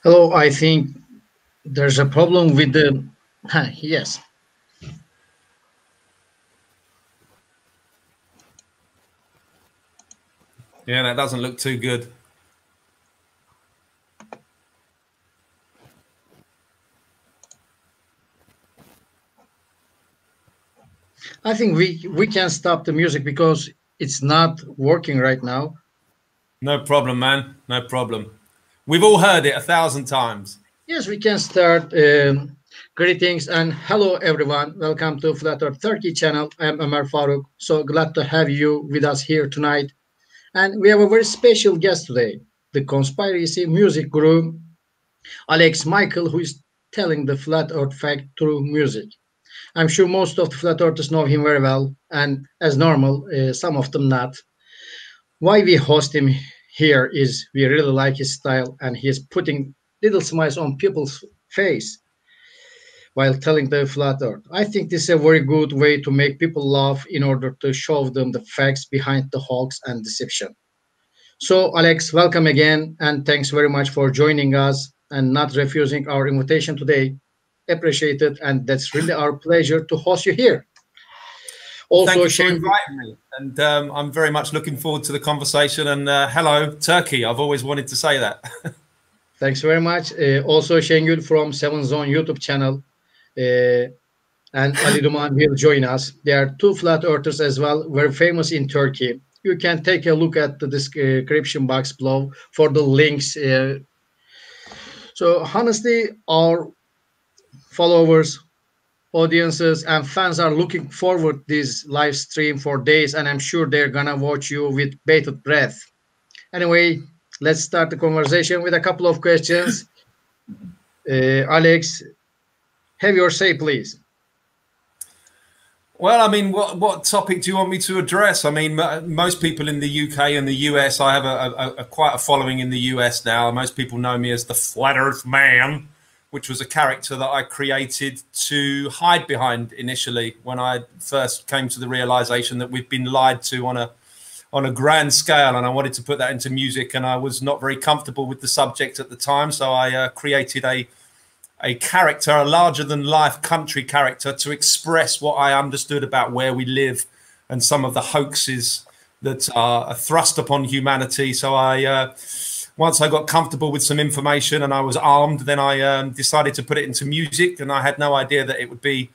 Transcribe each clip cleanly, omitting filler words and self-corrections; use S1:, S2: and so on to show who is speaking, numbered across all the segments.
S1: Hello, I think there's a problem with the. Yes.
S2: Yeah, that doesn't look too good.
S1: I think we can stop the music because it's not working right now.
S2: No problem, man. No problem. We've all heard it 1,000 times.
S1: Yes, we can start. Greetings and hello, everyone. Welcome to Flat Earth Turkey channel. I'm Ömer Faruk. So glad to have you with us here tonight. And we have a very special guest today, the conspiracy music guru, Alex Michael, who is telling the Flat Earth fact through music. I'm sure most of the flat earthers know him very well, and as normal, some of them not. Why we host him here is we really like his style, and he is putting little smiles on people's face while telling the flat earth. I think this is a very good way to make people laugh in order to show them the facts behind the hoax and deception. So, Alex, welcome again, and thanks very much for joining us and not refusing our invitation today. Appreciate it, and that's really our pleasure to host you here.
S2: Also, thank you for inviting me, and I'm very much looking forward to the conversation. And hello, Turkey. I've always wanted to say that.
S1: Thanks very much. Also, Şengün from 7 Zone YouTube channel, and Ali Duman will join us. There are two flat earthers as well, very famous in Turkey. You can take a look at the description box below for the links. So honestly, our followers, audiences, and fans are looking forward this live stream for days, and I'm sure they're gonna watch you with bated breath. Anyway, let's start the conversation with a couple of questions. Alex, have your say, please.
S2: Well, I mean, what topic do you want me to address? I mean, most people in the UK and the US, I have quite a following in the US now. Most people know me as the Flat Earth Man, which was a character that I created to hide behind initially when I first came to the realization that we've been lied to on a grand scale, and I wanted to put that into music, and I was not very comfortable with the subject at the time, so I created a character, a larger-than-life country character, to express what I understood about where we live and some of the hoaxes that are thrust upon humanity. So once I got comfortable with some information and I was armed, then I decided to put it into music, and I had no idea that it would be,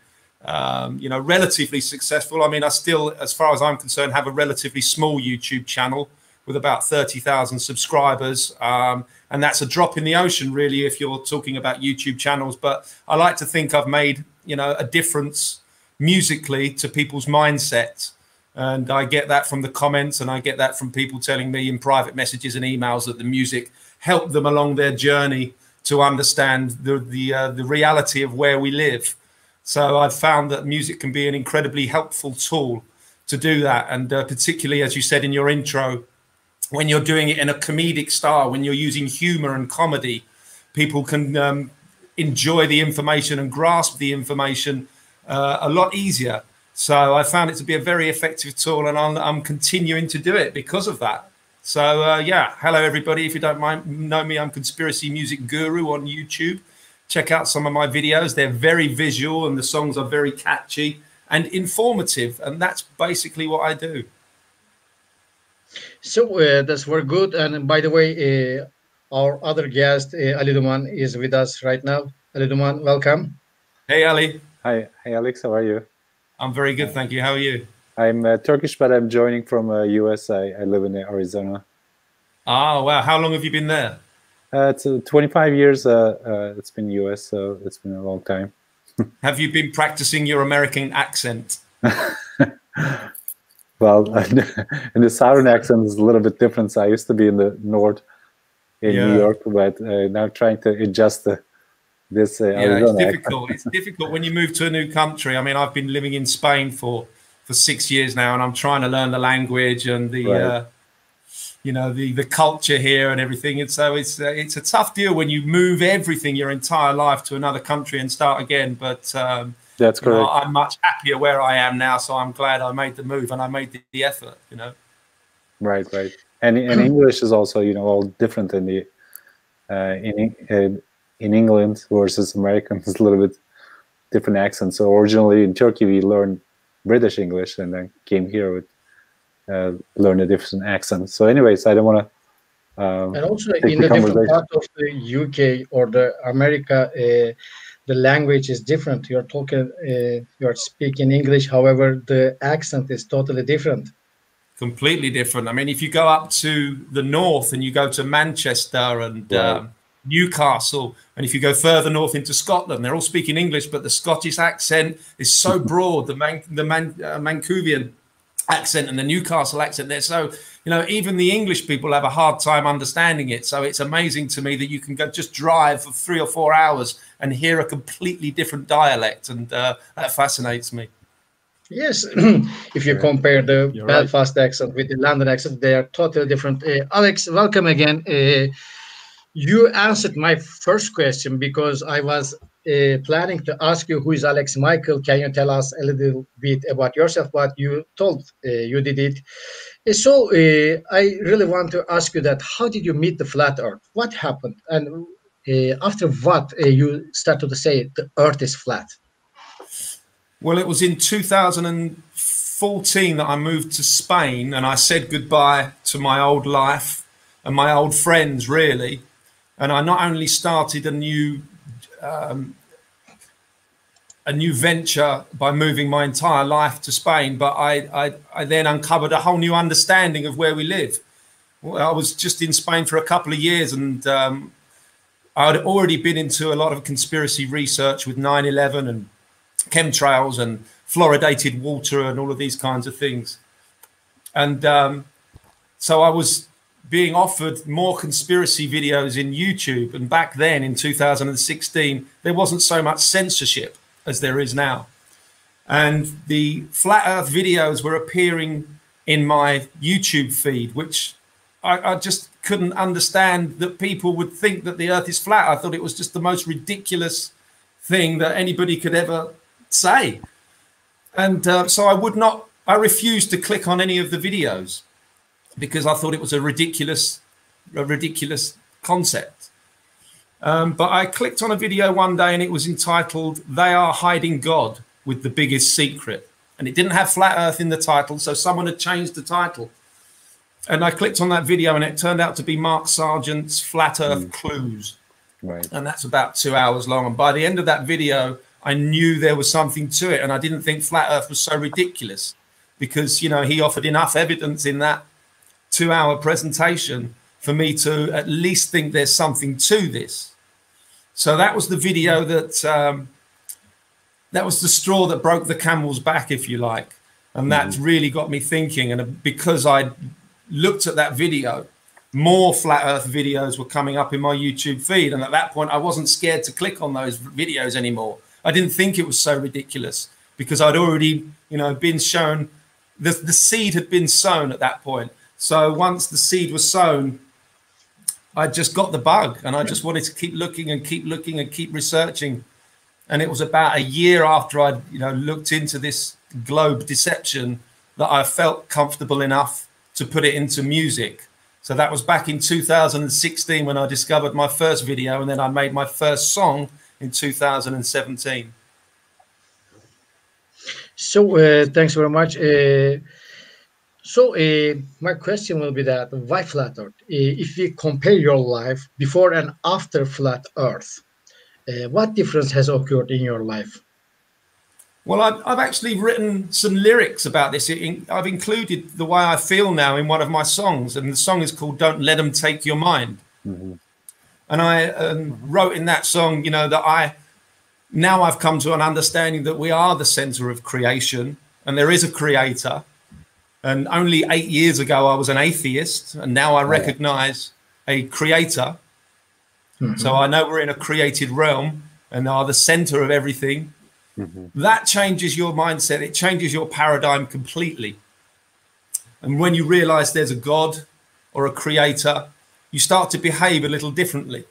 S2: relatively successful. I mean, I still, as far as I'm concerned, have a relatively small YouTube channel with about 30,000 subscribers. And that's a drop in the ocean, really, if you're talking about YouTube channels. But I like to think I've made, a difference musically to people's mindset. And I get that from the comments, and I get that from people telling me in private messages and emails that the music helped them along their journey to understand the reality of where we live. So I've found that music can be an incredibly helpful tool to do that. And particularly, as you said in your intro, when you're doing it in a comedic style, when you're using humor and comedy, people can enjoy the information and grasp the information a lot easier. So I found it to be a very effective tool, and I'm continuing to do it because of that. So yeah, hello everybody. If you don't know me, I'm Conspiracy Music Guru on YouTube. Check out some of my videos. They're very visual, and the songs are very catchy and informative, and that's basically what I do.
S1: So that's very good. And by the way, our other guest, Ali Duman, is with us right now. Ali Duman, welcome.
S2: Hey, Ali.
S3: Hi, Alex. How are you?
S2: I'm very good, thank you. How are you?
S3: I'm Turkish, but I'm joining from US. I live in Arizona.
S2: Oh, wow. How long have you been there?
S3: It's 25 years. It's been US, so it's been a long time.
S2: Have you been practicing your American accent?
S3: Well, in the southern accent is a little bit different. So I used to be in the north in New York, but now trying to adjust this Arizona
S2: it's difficult. It's difficult when you move to a new country. I mean, I've been living in Spain for 6 years now, and I'm trying to learn the language and the the culture here and everything. And so it's a tough deal when you move everything your entire life to another country and start again. But
S3: that's correct.
S2: I'm much happier where I am now, so I'm glad I made the move and I made the effort.
S3: Right. And English is also all different in in England versus American is a little bit different accent. So originally in Turkey we learned British English, and then came here with learn a different accent. So anyways, I don't want to
S1: and also in the different part of the UK or the America, the language is different. You're talking, you're speaking English, however, the accent is totally different.
S2: Completely different. I mean, if you go up to the north and you go to Manchester and Newcastle, and if you go further north into Scotland, they're all speaking English, but the Scottish accent is so broad. The Mancunian accent and the Newcastle accent, they're so, you know, even the English people have a hard time understanding it. So it's amazing to me that you can go just drive for 3 or 4 hours and hear a completely different dialect, and that fascinates me.
S1: Yes, if you compare the Belfast accent with the London accent, they are totally different. Alex, welcome again. You answered my first question because I was planning to ask you who is Alex Michael. Can you tell us a little bit about yourself? But you told you did it. So I really want to ask you that. How did you meet the flat Earth? What happened? And after what you started to say the Earth is flat?
S2: Well, it was in 2014 that I moved to Spain, and I said goodbye to my old life and my old friends, really. And I not only started a new venture by moving my entire life to Spain, but I then uncovered a whole new understanding of where we live. Well, I was just in Spain for a couple of years, and I had already been into a lot of conspiracy research with 9/11 and chemtrails and fluoridated water and all of these kinds of things. And so I was being offered more conspiracy videos in YouTube. And back then in 2016, there wasn't so much censorship as there is now. And the flat Earth videos were appearing in my YouTube feed, which I just couldn't understand that people would think that the Earth is flat. I thought it was just the most ridiculous thing that anybody could ever say. And so I refused to click on any of the videos because I thought it was a ridiculous concept. But I clicked on a video one day and it was entitled, "They Are Hiding God with the Biggest Secret." And it didn't have flat Earth in the title, so someone had changed the title. And I clicked on that video and it turned out to be Mark Sargent's Flat Earth Clues.
S3: Right.
S2: And that's about 2 hours long. And by the end of that video, I knew there was something to it. And I didn't think flat Earth was so ridiculous because, you know, he offered enough evidence in that 2-hour presentation for me to at least think there's something to this. So that was the video that was the straw that broke the camel's back, if you like. And that really got me thinking. And because I looked at that video, more flat Earth videos were coming up in my YouTube feed. And at that point, I wasn't scared to click on those videos anymore. I didn't think it was so ridiculous because I'd already, you know, been shown, the seed had been sown at that point. So once the seed was sown, I just got the bug and I just wanted to keep looking and keep looking and keep researching. And it was about a year after I'd, you know, looked into this globe deception that I felt comfortable enough to put it into music. So that was back in 2016 when I discovered my first video, and then I made my first song in 2017.
S1: So thanks very much. My question will be that why flat Earth? If we compare your life before and after flat Earth, what difference has occurred in your life?
S2: Well, I've actually written some lyrics about this. I've included the way I feel now in one of my songs, and the song is called "Don't Let Them Take Your Mind." And I wrote in that song, you know, that I've come to an understanding that we are the center of creation and there is a creator. And only 8 years ago, I was an atheist, and now I recognize a creator. So I know we're in a created realm and are the center of everything. That changes your mindset. It changes your paradigm completely. And when you realize there's a God or a creator, you start to behave a little differently.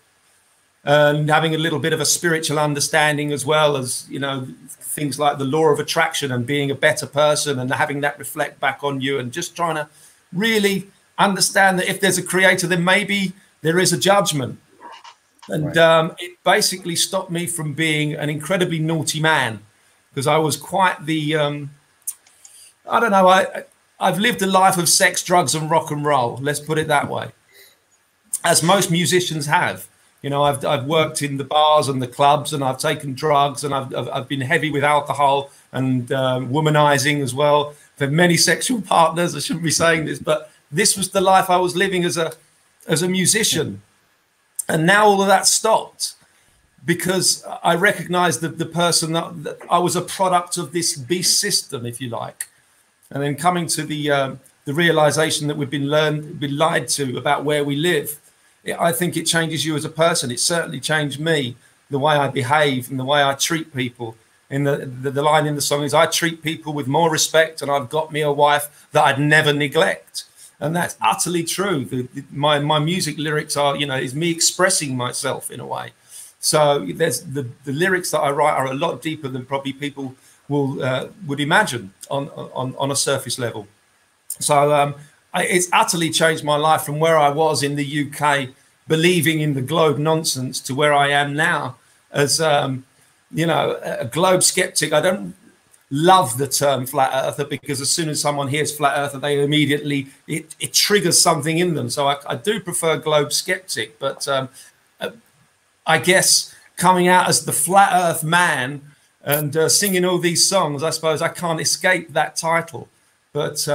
S2: And having a little bit of a spiritual understanding as well as, you know, things like the law of attraction and being a better person and having that reflect back on you and just trying to really understand that if there's a creator, then maybe there is a judgment. And it basically stopped me from being an incredibly naughty man, because I was quite the, I don't know, I've lived a life of sex, drugs and rock and roll. Let's put it that way. As most musicians have. You know, I've worked in the bars and the clubs, and I've taken drugs, and I've been heavy with alcohol and womanizing as well. I've had many sexual partners. I shouldn't be saying this, but this was the life I was living as a musician. And now all of that stopped, because I recognized that the person that I was a product of this beast system, if you like. And then coming to the realization that we've been lied to about where we live. I think it changes you as a person. It certainly changed me, the way I behave and the way I treat people. And the line in the song is, I treat people with more respect, and I've got me a wife that I'd never neglect. And that's utterly true. My music lyrics are, you know, is me expressing myself in a way. So there's the lyrics that I write are a lot deeper than probably people would imagine on a surface level. So it's utterly changed my life from where I was in the UK, believing in the globe nonsense, to where I am now as, you know, a globe skeptic. I don't love the term flat earther, because as soon as someone hears flat earther, they immediately, it triggers something in them. So I do prefer globe skeptic, but I guess coming out as the flat earth man and singing all these songs, I suppose I can't escape that title. But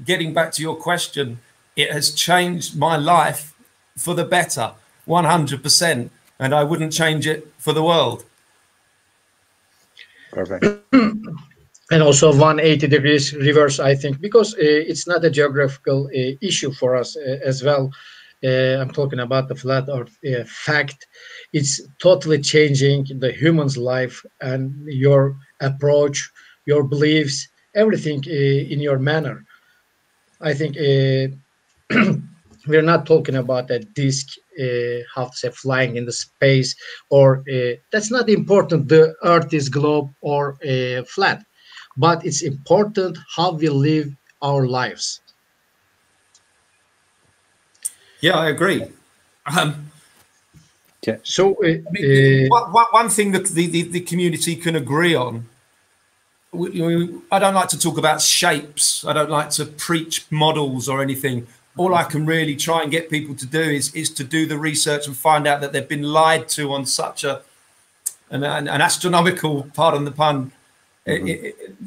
S2: getting back to your question, it has changed my life for the better, 100%, and I wouldn't change it for the world.
S3: Perfect.
S1: And also 180 degrees reverse, I think, because it's not a geographical issue for us as well. I'm talking about the flat earth fact. It's totally changing the human's life and your approach, your beliefs, everything in your manner. I think we're not talking about a disc, how to say, flying in the space, or that's not important. The earth is globe or flat, but it's important how we live our lives.
S2: Yeah, I agree.
S3: Yeah.
S1: So
S2: one thing that the community can agree on, I don't like to talk about shapes. I don't like to preach models or anything. All I can really try and get people to do is to do the research and find out that they've been lied to on such an astronomical, pardon the pun,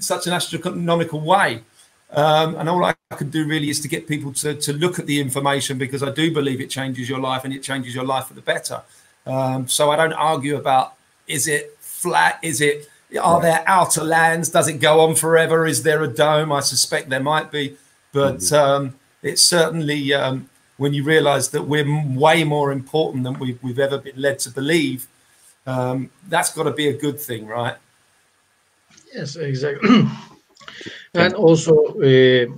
S2: such an astronomical way. And all I can do really is to get people to look at the information, because I do believe it changes your life, and it changes your life for the better. So I don't argue about, is it flat? Are there outer lands? Does it go on forever? Is there a dome? I suspect there might be. But it's certainly, when you realize that we're way more important than we've ever been led to believe, that's got to be a good thing, right?
S1: yes, exactly. And also,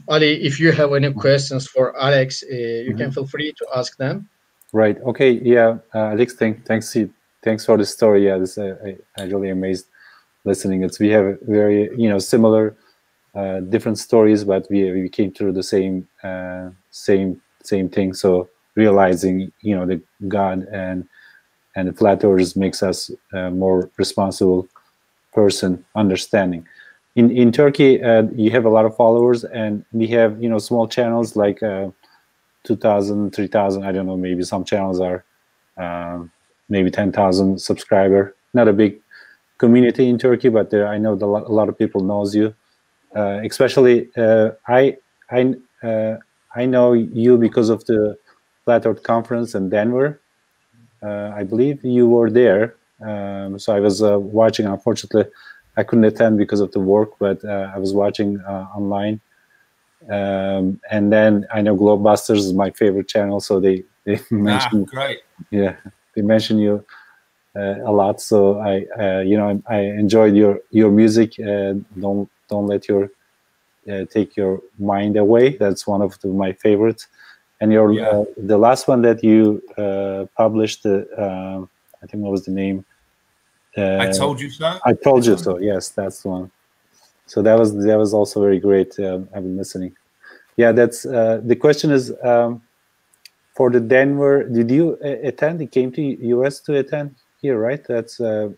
S1: Ali, if you have any questions for Alex, you can feel free to ask them.
S3: Right. Okay. Yeah. Alex, thanks for the story. Yeah, this I really amazed listening. We have very similar, different stories, but we came through the same thing. So realizing the God and the flat earthers makes us a more responsible person, understanding. In Turkey, you have a lot of followers, and we have small channels like 2,000, 3,000. I don't know. Maybe some channels are maybe 10,000 subscriber. Not a big community in Turkey, but I know a lot of people knows you. Especially, I know you because of the Flat Earth Conference in Denver. I believe you were there. So I was watching. Unfortunately, I couldn't attend because of the work, but I was watching online. And then I know Globebusters is my favorite channel, so they mentioned,
S2: great.
S3: Yeah, they mention you a lot. So I enjoyed your music. Don't let your take your mind away. That's one of my favorites. And the last one that you published, I think what was the name?
S2: I Told You So.
S3: I Told You So. Yes, that's the one. So that was also very great. I've been listening. Yeah, that's the question is for the Denver, did you attend? You came to US to attend here, right? That's I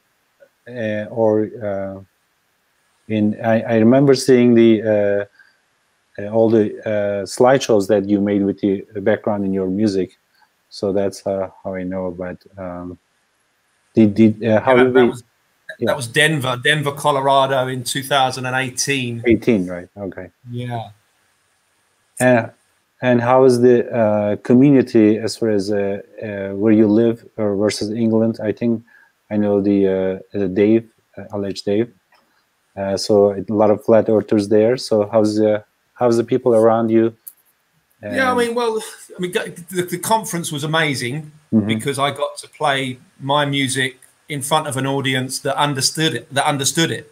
S3: remember seeing the all the slideshows that you made with the background in your music, so that's how I know about.
S2: That was Denver, Colorado in 2018.
S3: 18, right? Okay.
S2: Yeah.
S3: And how is the community as far as where you live versus England? I think I know the Dave, alleged Dave. So a lot of flat earthers there. So how's the people around you?
S2: Yeah, the conference was amazing because I got to play my music in front of an audience that understood it,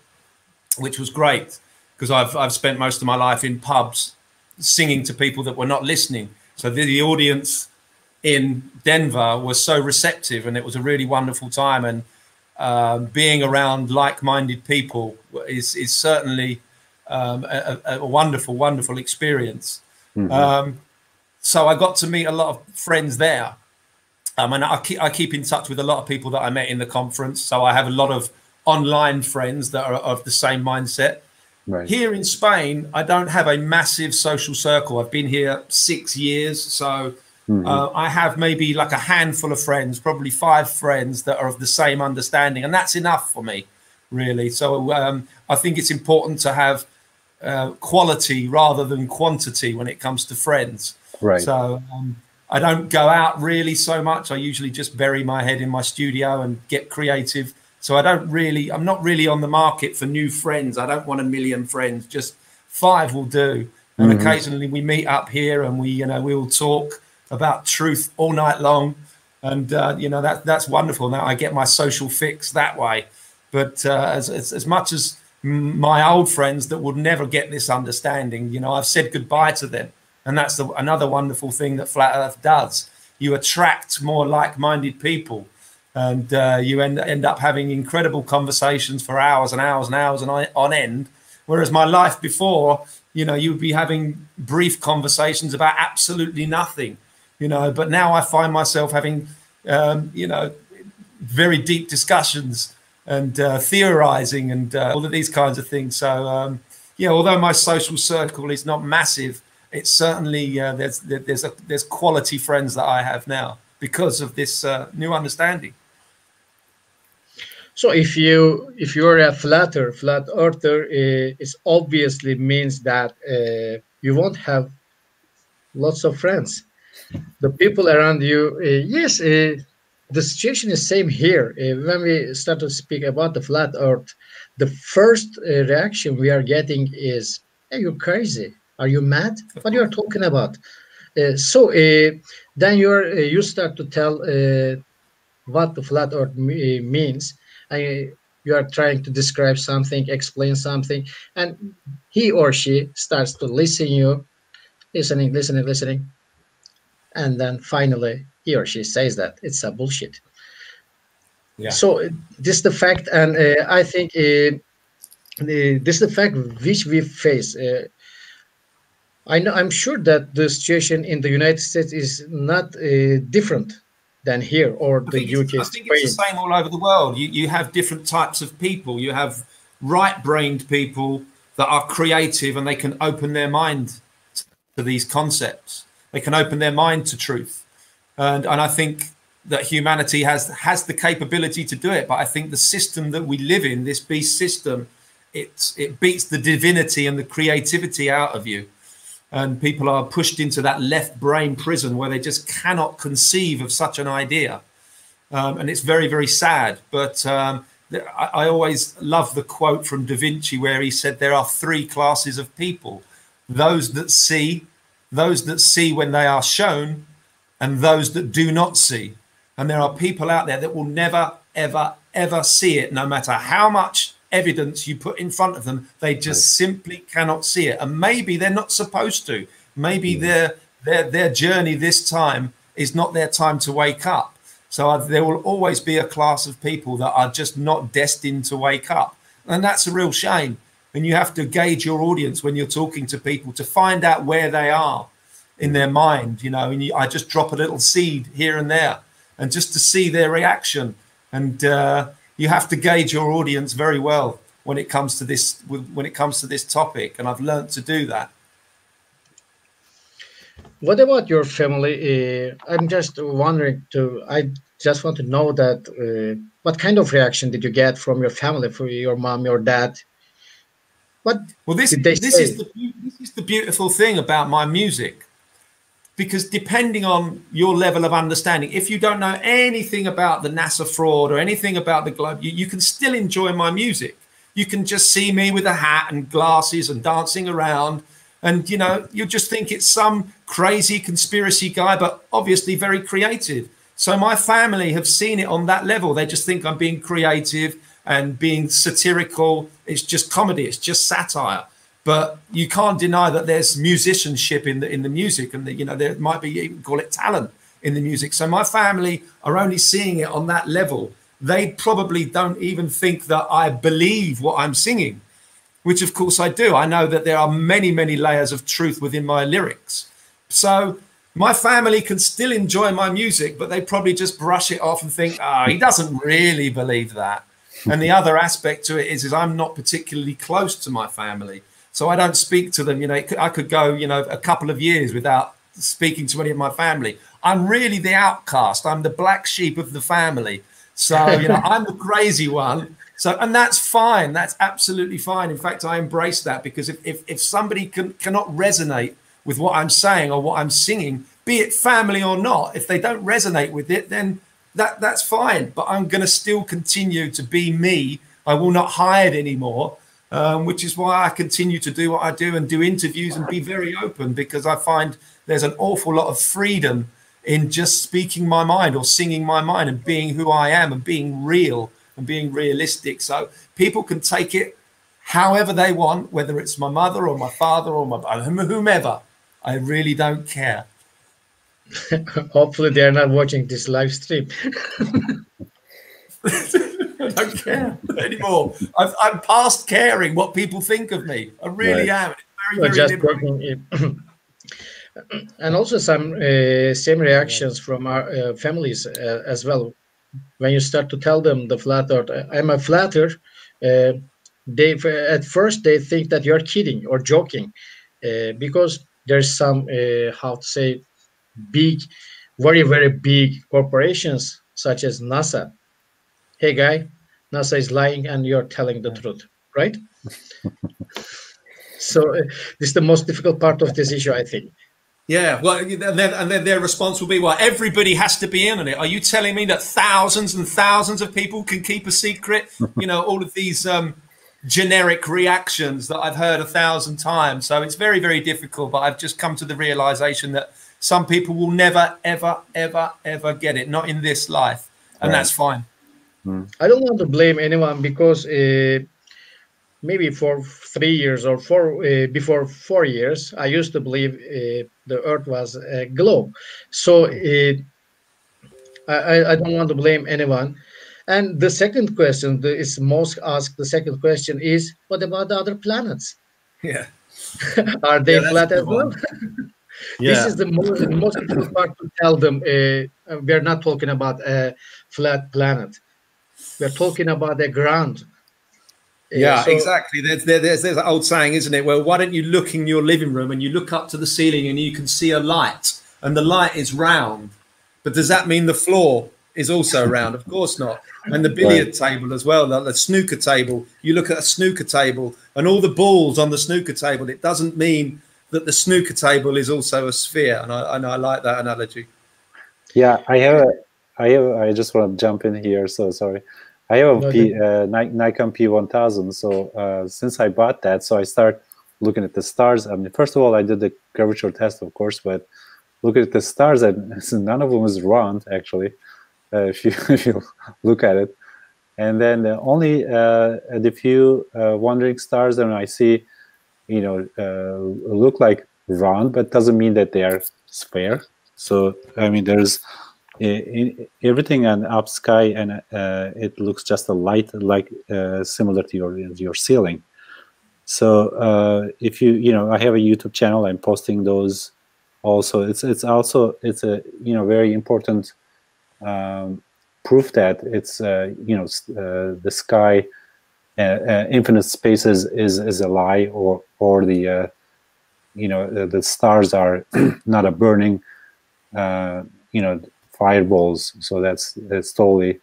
S2: which was great because I've spent most of my life in pubs singing to people that were not listening. So the audience in Denver was so receptive, and it was a really wonderful time. And being around like-minded people is certainly a wonderful experience. So I got to meet a lot of friends there. And I keep in touch with a lot of people that I met in the conference. So I have a lot of online friends that are of the same mindset.
S3: Right.
S2: Here in Spain, I don't have a massive social circle. I've been here 6 years. So I have maybe like a handful of friends, probably 5 friends that are of the same understanding. And that's enough for me, really. So I think it's important to have quality rather than quantity when it comes to friends.
S3: Right.
S2: So I don't go out really so much. I usually just bury my head in my studio and get creative. So I'm not really on the market for new friends. I don't want 1 million friends, just 5 will do. And occasionally we meet up here and we will talk about truth all night long. And, that's wonderful. Now I get my social fix that way. But as much as my old friends that would never get this understanding, I've said goodbye to them. And that's another wonderful thing that Flat Earth does. You attract more like-minded people. And you end up having incredible conversations for hours and hours and hours and on end. Whereas my life before, you would be having brief conversations about absolutely nothing, But now I find myself having, very deep discussions and theorizing and all of these kinds of things. So, although my social circle is not massive, it's certainly there's quality friends that I have now because of this new understanding.
S1: So if you're a flat earther, it obviously means that you won't have lots of friends. The people around you, yes, the situation is same here. When we start to speak about the flat earth, the first reaction we are getting is, "Hey, you're crazy. Are you mad? What you are talking about?" So then you start to tell what the flat earth means. You are trying to describe something, explain something, and he or she starts to listening, and then finally he or she says that it's a bullshit.
S2: Yeah.
S1: So this is the fact, and I think this is the fact which we face. I'm sure that the situation in the United States is not different than here or the UK.
S2: I think it's the same all over the world. You have different types of people. You have right-brained people that are creative and they can open their mind to these concepts. They can open their mind to truth. And I think that humanity has the capability to do it. But I think the system that we live in, this beast system, it beats the divinity and the creativity out of you. And people are pushed into that left brain prison where they just cannot conceive of such an idea. And it's very, very sad. But I always love the quote from Da Vinci where he said there are 3 classes of people: those that see when they are shown, and those that do not see. And there are people out there that will never, ever, ever see it, no matter how much evidence you put in front of them. They just simply cannot see it. And maybe they're not supposed to. Maybe their journey this time is not their time to wake up. So there will always be a class of people that are just not destined to wake up. And that's a real shame. And you have to gauge your audience when you're talking to people to find out where they are. in their mind, you know, and I just drop a little seed here and there, and just to see their reaction. And you have to gauge your audience very well when it comes to this, topic, and I've learned to do that.
S1: What about your family? I'm just wondering I just want to know that what kind of reaction did you get from your family, for your mom, your dad? What did they say?
S2: This is the beautiful thing about my music, because depending on your level of understanding, if you don't know anything about the NASA fraud or anything about the globe, you can still enjoy my music. You can just see me with a hat and glasses and dancing around, and you know, you just think it's some crazy conspiracy guy, but obviously very creative. So my family have seen it on that level. They just think I'm being creative and being satirical. It's just comedy, it's just satire. But you can't deny that there's musicianship in the music, and you know, there might be, you can call it talent in the music. So my family are only seeing it on that level. They probably don't even think that I believe what I'm singing, which of course I do. I know that there are many, many layers of truth within my lyrics. So my family can still enjoy my music, but they probably just brush it off and think, oh, he doesn't really believe that. And the other aspect to it is I'm not particularly close to my family. So I don't speak to them. You know, I could go, you know, a couple of years without speaking to any of my family. I'm really the outcast. I'm the black sheep of the family. So, you know, I'm the crazy one. So, and that's fine. That's absolutely fine. In fact, I embrace that, because if somebody cannot resonate with what I'm saying or what I'm singing, be it family or not, if they don't resonate with it, then that's fine. But I'm going to still continue to be me. I will not hide anymore. Which is why I continue to do what I do and do interviews and be very open, because I find there's an awful lot of freedom in just speaking my mind or singing my mind and being who I am and being real and being realistic. So people can take it however they want, whether it's my mother or my father or whomever. I really don't care.
S1: Hopefully they're not watching this live stream.
S2: I don't care anymore. I'm past caring what people think of me. I really am. It's very, very
S1: working. And also some same reactions from our families as well. When you start to tell them the flat earth, I'm a flat earth, they at first they think that you're kidding or joking, because there's some how to say, big, very, very big corporations such as NASA. Hey guy, NASA is lying and you're telling the truth, right? So this is the most difficult part of this issue, I think.
S2: Yeah, well, and then their response will be, well, everybody has to be in on it. Are you telling me that thousands and thousands of people can keep a secret? You know, all of these generic reactions that I've heard 1,000 times. So it's very, very difficult. But I've just come to the realization that some people will never, ever, ever, ever get it. Not in this life. And that's fine.
S1: I don't want to blame anyone, because maybe for 3 years or before 4 years, I used to believe the Earth was a globe. So I don't want to blame anyone. And the second question is most asked. The second question is, what about the other planets?
S2: Yeah,
S1: are they flat as well?
S2: Yeah.
S1: This is the most important part to tell them. We're not talking about a flat planet. We're talking about the ground.
S2: Yeah, so, exactly. There's an old saying, isn't it? Well, why don't you look in your living room and you look up to the ceiling and you can see a light, and the light is round. But does that mean the floor is also round? Of course not. And the billiard table as well, the snooker table. You look at a snooker table and all the balls on the snooker table. It doesn't mean that the snooker table is also a sphere. And I like that analogy.
S3: Yeah, I just want to jump in here. So sorry. I have a Nikon P1000. So since I bought that, so I start looking at the stars. I mean, first of all, I did the curvature test, of course, but looking at the stars, and none of them is round, actually, if you look at it. And then only the few wandering stars that I see, you know, look like round, but doesn't mean that they are sphere. So, I mean, there's everything on up sky, and it looks just a light, like similar to your ceiling. So if you know, I have a YouTube channel. I'm posting those also it's a very important proof that it's the sky, infinite spaces is a lie, or the the stars are not a burning fireballs. So that's totally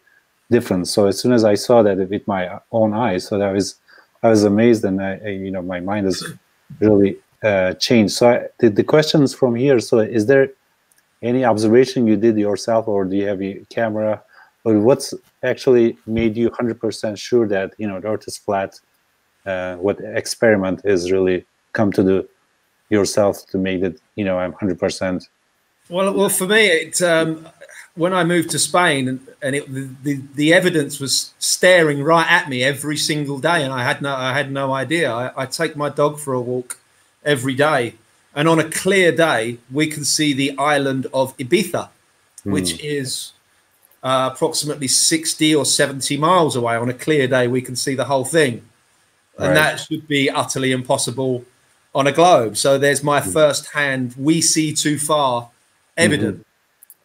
S3: different. So as soon as I saw that with my own eyes, so I was amazed, and my mind has really changed. So the questions from here. So is there any observation you did yourself, or do you have a camera, or what's actually made you 100% sure that the Earth is flat? What experiment is really come to do yourself to make it I'm 100%?
S2: Well, for me, it when I moved to Spain, and the evidence was staring right at me every single day, and I had no idea. I take my dog for a walk every day, and on a clear day, we can see the island of Ibiza, which is approximately 60 or 70 miles away. On a clear day, we can see the whole thing, and that should be utterly impossible on a globe. So there's my first-hand "we see too far" evidence.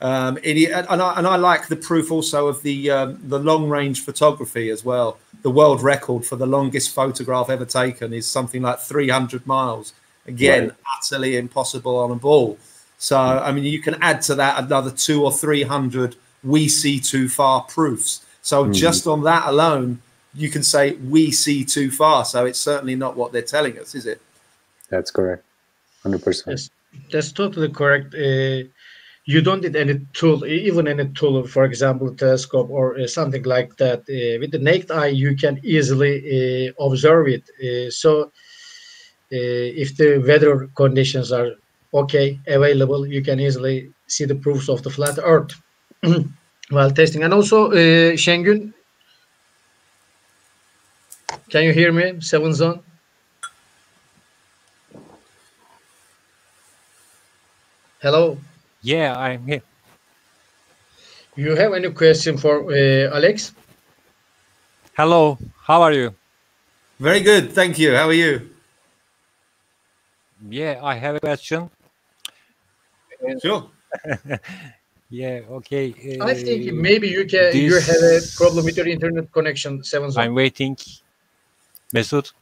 S2: And I like the proof also of the long-range photography as well. The world record for the longest photograph ever taken is something like 300 miles. Again, utterly impossible on a ball. So, I mean, you can add to that another 200 or 300 "we see too far" proofs. So just on that alone, you can say "we see too far." So it's certainly not what they're telling us, is it?
S3: That's correct. 100%.
S1: Yes, that's totally correct. You don't need any tool, even any tool, for example, a telescope or something like that. With the naked eye, you can easily observe it. So if the weather conditions are okay, available, you can easily see the proofs of the flat Earth while testing. And also, Şengün, can you hear me? 7 Zone. Hello.
S4: Yeah, I'm here.
S1: You have any question for Alex?
S4: Hello, how are you?
S2: Very good, thank you. How are you?
S4: Yeah, I have a question.
S2: Sure.
S4: Yeah, okay.
S1: I think maybe you have a problem with your internet connection. 7 Zone.
S4: I'm waiting. Mesut?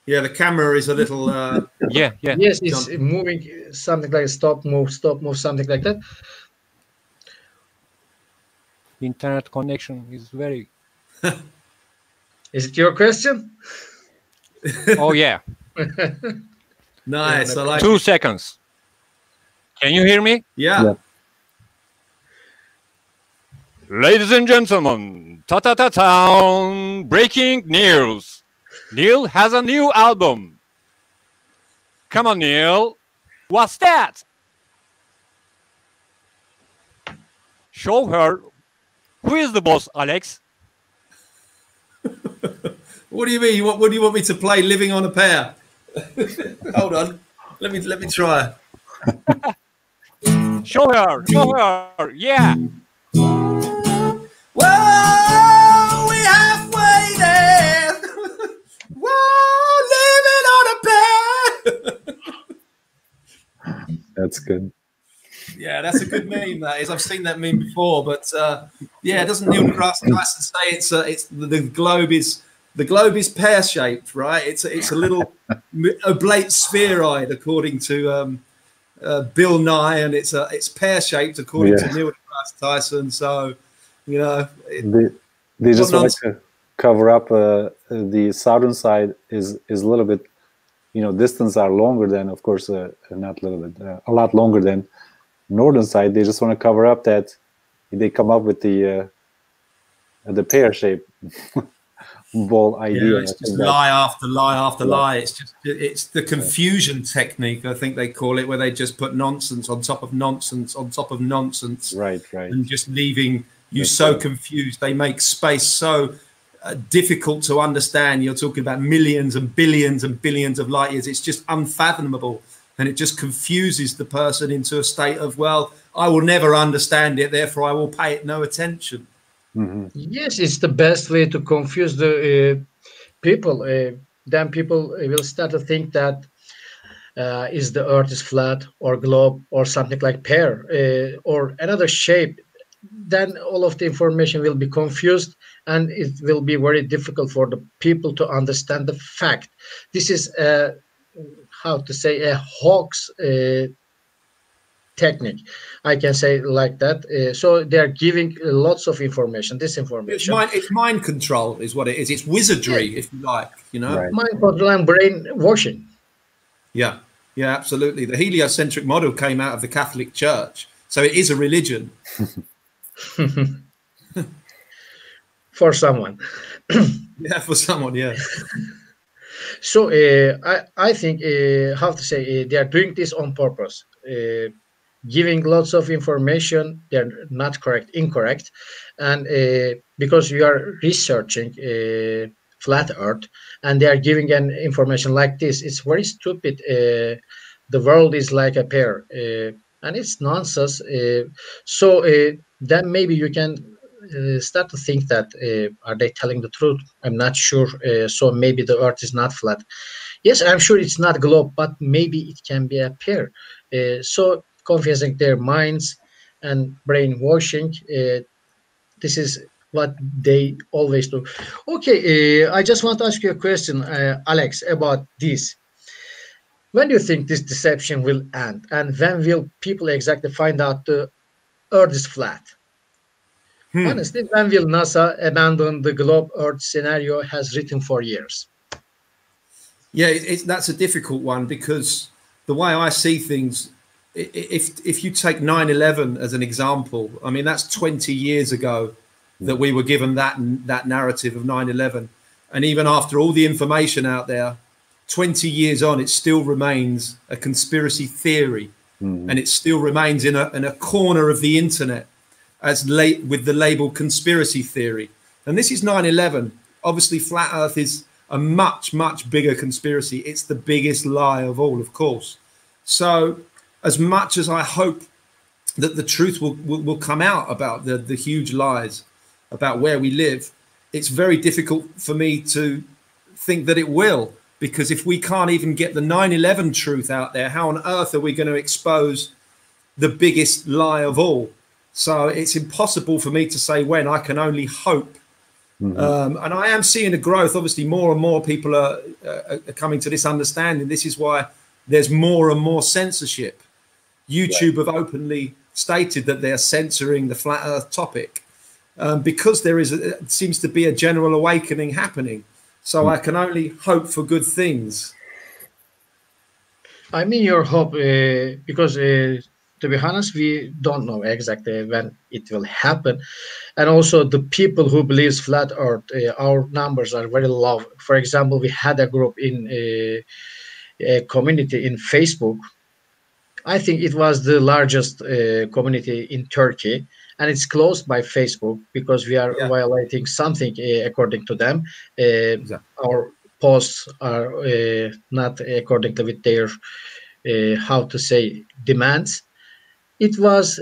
S2: Yeah, the camera is a little...
S4: Yeah.
S1: Yes, it's moving, something like stop, move, something like that.
S4: Internet connection is very...
S1: Is it your question?
S4: Oh, yeah.
S2: Nice, I like
S4: 2
S2: it.
S4: seconds. Can you hear me?
S2: Yeah.
S4: Ladies and gentlemen, ta-ta-ta-town, breaking news. Neil has a new album. Come on, Neil. What's that? Show her. Who is the boss, Alex?
S2: What do you mean? What do you want me to play? Living on a Pear? Hold on. Let me try.
S4: Show her. Yeah.
S2: Whoa, we halfway there. Whoa, living on a Pear.
S3: That's good.
S2: Yeah, that's a good meme. That is. I've seen that meme before, but yeah, doesn't Neil deGrasse Tyson say it's the globe is pear shaped, right? It's a little oblate spheroid according to Bill Nye, and it's pear shaped according to Neil deGrasse Tyson. So
S3: they just want to cover up the southern side is a little bit, distance are longer than, of course, not a little bit, a lot longer than northern side. They just want to cover up that they come up with the pear shape ball idea.
S2: Yeah, it's just lie after lie after lie. It's the confusion technique, I think they call it, where they just put nonsense on top of nonsense on top of nonsense,
S3: right,
S2: and just leaving you so confused. They make space so difficult to understand. You're talking about millions and billions of light years. It's just unfathomable. And it just confuses the person into a state of, well, I will never understand it, therefore I will pay it no attention.
S1: Yes, it's the best way to confuse the people. then people will start to think that is the earth is flat or globe or something like pear or another shape. Then all of the information will be confused, and it will be very difficult for the people to understand the fact. This is how to say a hoax technique, I can say like that. So they are giving lots of information, disinformation.
S2: It's mind control is what it is. It's wizardry, if you like, you know.
S3: Right.
S1: Mind control and brainwashing.
S2: Yeah, yeah, absolutely. The heliocentric model came out of the Catholic Church, so it is a religion.
S1: For someone.
S2: Yeah, for someone, yeah.
S1: So I think how to say they are doing this on purpose, giving lots of information. They're not correct, incorrect, and because you are researching flat Earth, and they are giving an information like this, it's very stupid. The world is like a pear, and it's nonsense. So then maybe you can start to think that are they telling the truth? I'm not sure. So maybe the earth is not flat. Yes, I'm sure it's not globe, but maybe it can be a pear. So confusing their minds and brainwashing. This is what they always do. Okay, I just want to ask you a question, Alex, about this. When do you think this deception will end, and when will people exactly find out the earth is flat? Honestly, when will NASA abandon the globe Earth scenario has written for years?
S2: Yeah, that's a difficult one, because the way I see things, if you take 9/11 as an example, I mean, that's 20 years ago that we were given that narrative of 9/11. And even after all the information out there, 20 years on, it still remains a conspiracy theory. And it still remains in a corner of the internet as late with the label conspiracy theory. And this is 9/11. Obviously, flat Earth is a much, much bigger conspiracy. It's the biggest lie of all, of course. So as much as I hope that the truth will come out about the huge lies about where we live, it's very difficult for me to think that it will. Because if we can't even get the 9/11 truth out there, how on earth are we going to expose the biggest lie of all? So it's impossible for me to say when. I can only hope. And I am seeing a growth. Obviously, more and more people are coming to this understanding. This is why there's more and more censorship. YouTube have openly stated that they're censoring the flat Earth topic because there seems to be a general awakening happening. So I can only hope for good things.
S1: I mean, your hope, because to be honest, we don't know exactly when it will happen. And also the people who believes flat Earth, our numbers are very low. For example, we had a group in a community in Facebook. I think it was the largest community in Turkey. And it's closed by Facebook because we are violating something according to them. Our posts are not according to with their how to say demands. It was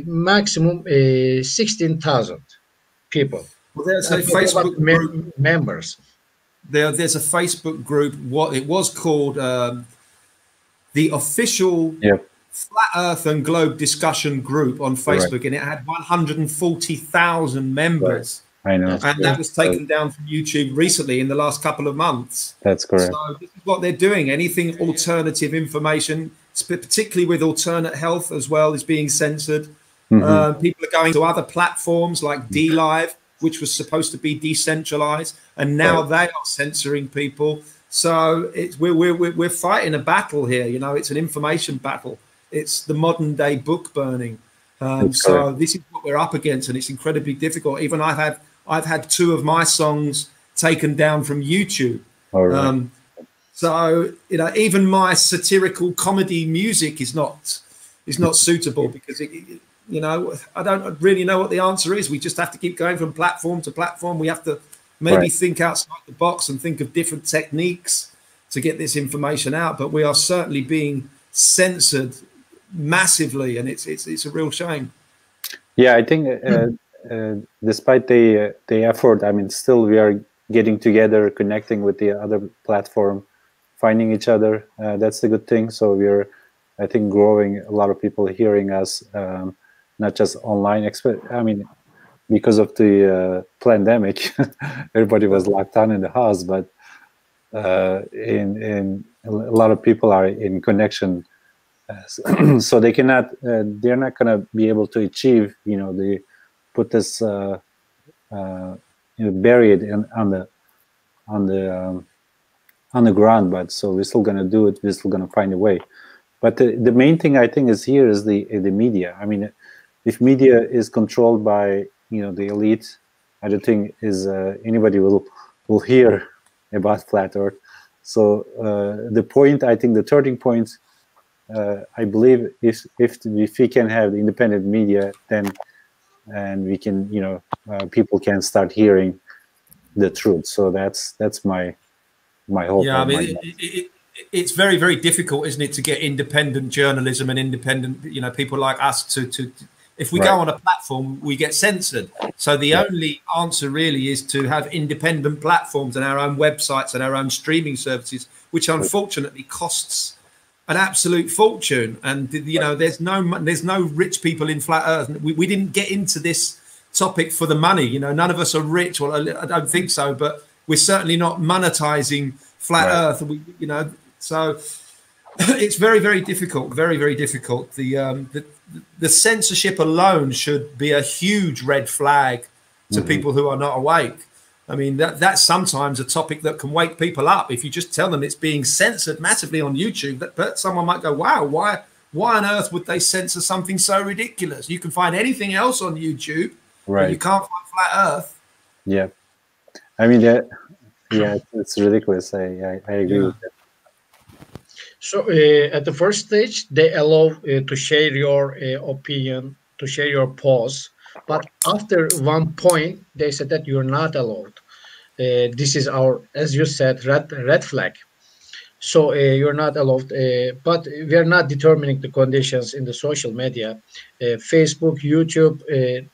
S1: maximum 16,000 people.
S2: Well, there's a Facebook group
S1: members.
S2: There's a Facebook group. What it was called the official. Flat Earth and Globe discussion group on Facebook, and it had 140,000 members.
S3: I know.
S2: And that was taken down from YouTube recently in the last couple of months.
S3: That's correct.
S2: So this is what they're doing. Anything alternative information, particularly with alternate health as well, is being censored. People are going to other platforms like DLive, which was supposed to be decentralized, and now they are censoring people. So we're fighting a battle here. You know, it's an information battle. It's the modern day book burning. So this is what we're up against, and it's incredibly difficult. Even I've had 2 of my songs taken down from YouTube. So you know, even my satirical comedy music is not suitable because you know, I don't really know what the answer is. We just have to keep going from platform to platform. We have to maybe think outside the box and think of different techniques to get this information out. But we are certainly being censored massively, and it's a real shame. Yeah,
S3: I think despite the effort, I mean, still we are getting together, connecting with the other platform, finding each other. That's the good thing. So we're, I think, growing. A lot of people hearing us, not just online. I mean, because of the pandemic, everybody was locked down in the house, but in a lot of people are in connection, so they cannot. They're not going to be able to achieve. They put this buried on the ground. But so we're still going to do it. We're still going to find a way. But the main thing I think is here is the media. I mean, if media is controlled by the elite, I don't think anybody will hear about flat Earth. So the point, I think, the turning point, I believe, if we can have the independent media, then and we can, people can start hearing the truth. So that's my hope.
S2: Yeah, I mean, it's very, very difficult, isn't it, to get independent journalism and independent, people like us to if we go on a platform, we get censored. So the only answer really is to have independent platforms and our own websites and our own streaming services, which unfortunately costs an absolute fortune. And there's no rich people in flat Earth. We didn't get into this topic for the money. None of us are rich. Well, I don't think so, but we're certainly not monetizing flat Earth. So it's very, very difficult. Very, very difficult. The censorship alone should be a huge red flag to people who are not awake. I mean, that's sometimes a topic that can wake people up. If you just tell them it's being censored massively on YouTube, that someone might go, wow, why on earth would they censor something so ridiculous? You can find anything else on YouTube, but you can't find flat Earth. Yeah.
S3: I mean, it's ridiculous. I agree with that.
S1: So at the first stage, they allow to share your opinion, to share your pause. But after one point, they said that you're not allowed. This is our, as you said, red flag. So you're not allowed. But we are not determining the conditions in the social media. Facebook, YouTube,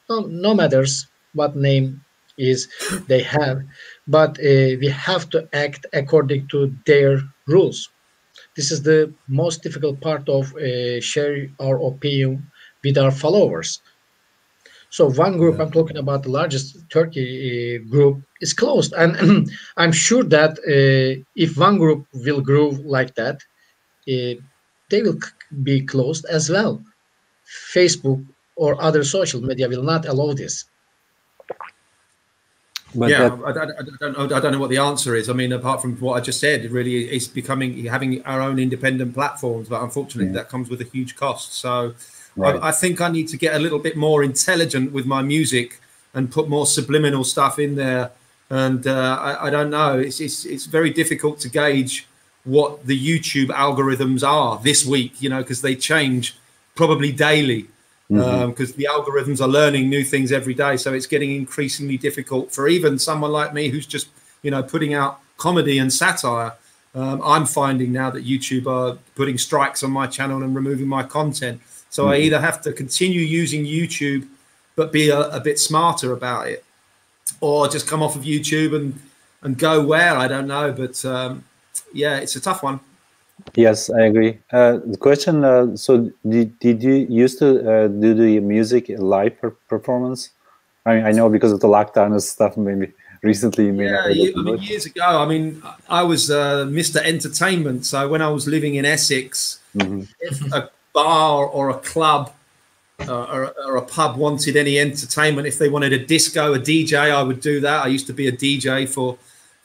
S1: no matters what name is they have. But we have to act according to their rules. This is the most difficult part of sharing our opinion with our followers. So one group, I'm talking about the largest Turkey group, is closed. And I'm sure that if one group will grow like that, they will be closed as well. Facebook or other social media will not allow this.
S2: But yeah, I don't know what the answer is. I mean, apart from what I just said, it really is having our own independent platforms. But unfortunately, that comes with a huge cost. So I think I need to get a little bit more intelligent with my music and put more subliminal stuff in there. And I don't know. It's very difficult to gauge what the YouTube algorithms are this week, because they change probably daily. Because the algorithms are learning new things every day, so it's getting increasingly difficult for even someone like me who's just putting out comedy and satire. I'm finding now that YouTube are putting strikes on my channel and removing my content, so I either have to continue using YouTube but be a bit smarter about it, or just come off of YouTube and go where, I don't know. But yeah, it's a tough one.
S3: Yes, I agree. The question, so did you used to do the music live performance? I mean, I know because of the lockdown and stuff, maybe recently you may not.
S2: I mean, years ago, I mean, I was Mr. Entertainment. So when I was living in Essex, if a bar or a club or a pub wanted any entertainment, if they wanted a disco, a DJ, I would do that. I used to be a DJ for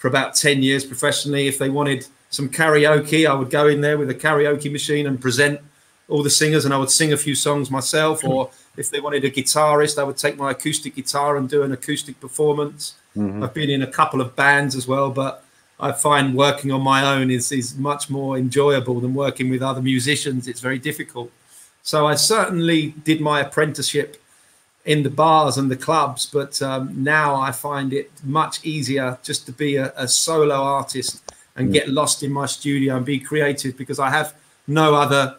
S2: about 10 years professionally. If they wanted some karaoke, I would go in there with a karaoke machine and present all the singers, and I would sing a few songs myself. Or if they wanted a guitarist, I would take my acoustic guitar and do an acoustic performance. I've been in a couple of bands as well, but I find working on my own is much more enjoyable than working with other musicians. It's very difficult. So I certainly did my apprenticeship in the bars and the clubs, but now I find it much easier just to be a solo artist and get lost in my studio and be creative, because I have no other